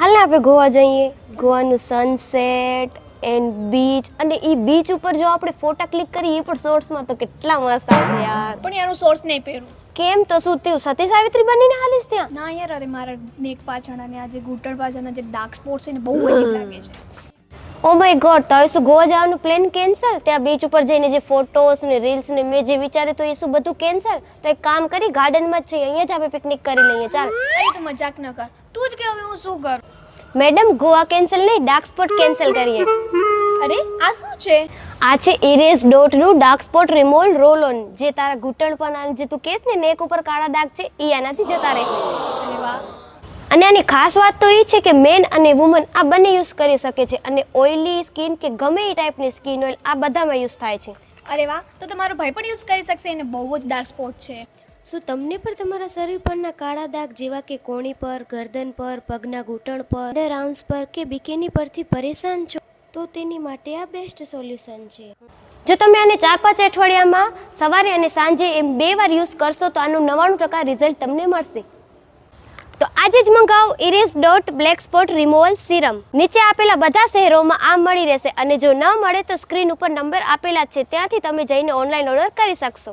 હાલ આપણે ગોવા જઈએ. ગોવાનું સનસેટ એન્ડ બીચ, અને એ બીચ ઉપર જો આપણે ફોટા ક્લિક કરીએ એ પણ શોર્ટ્સમાં તો કેટલા મસ્ત આવશે યાર. પણ યાર હું શોર્ટ્સ નહીં પહેરું. કેમ? તો શું થયું, સતી સાવિત્રી બનીને હાલીશ ત્યાં? ના યાર, અરે મારા નેક પાછળ અને આ જે ઘૂંટણ પાછળના જે ડાર્ક સ્પોટ્સ છે ને બહુ અજીબ લાગે છે. ઓ માય ગોડ, તો હવે શું ગોવા જવાનું પ્લાન કેન્સલ? ત્યાં બીચ ઉપર જઈને જે ફોટોસ ને રીલ્સ ને મેં જે વિચાર્યું તો એ શું બધું કેન્સલ? તો એક કામ કરી, ગાર્ડનમાં જ છે અહીંયા જ આપણે પિકનિક કરી લઈએ. ચાલ. અરે તું મજાક ન કર, તું જ કે હવે હું શું કરું. મેડમ, ગોવા કેન્સલ નહીં, ડાર્ક સ્પોટ કેન્સલ કરીએ. અરે આ શું છે? આ છે ઇરેઝ ડોટનું dark spot removal roll on. જે તારા ઘૂંટણ પર જે તું કહેશ ને નેક ઉપર કાળા ડાઘ છે એ આનાથી જતા રહેશે. અરે વાહ. અને આની ખાસ વાત તો એ છે કે મેન અને વુમન આ બંને યુઝ કરી શકે છે, અને ઓઇલી સ્કિન કે ગમે એ ટાઈપની સ્કિન ઓઇલ આ બધામાં યુઝ થાય છે. અરે વાહ, તો તમારો ભાઈ પણ યુઝ કરી શકશે, એને બહુ જ ડાર્ક સ્પોટ છે. શું તમને પણ તમારા શરીર પરના કાળા ડાઘ જેવા કે કોણી પર, ગરદન પર, પગના ઘૂંટણ પર, અંડર આર્મ્સ પર કે બિકીની પરથી પરેશાન છો? તો તેની માટે આ બેસ્ટ સોલ્યુશન છે. જો તમે આને 4-5 અઠવાડિયામાં સવારે અને સાંજે એમ 2 વાર યુઝ કરશો તો આનું 99% રિઝલ્ટ તમને મળશે. તો આજે જ મંગાવો Erase Dot black spot removal serum. નીચે આપેલા બધા શહેરોમાં આ મળી રહેશે, અને જો ન મળે તો સ્ક્રીન ઉપર નંબર આપેલા છે ત્યાંથી તમે જઈને ઓનલાઈન ઓર્ડર કરી શકશો.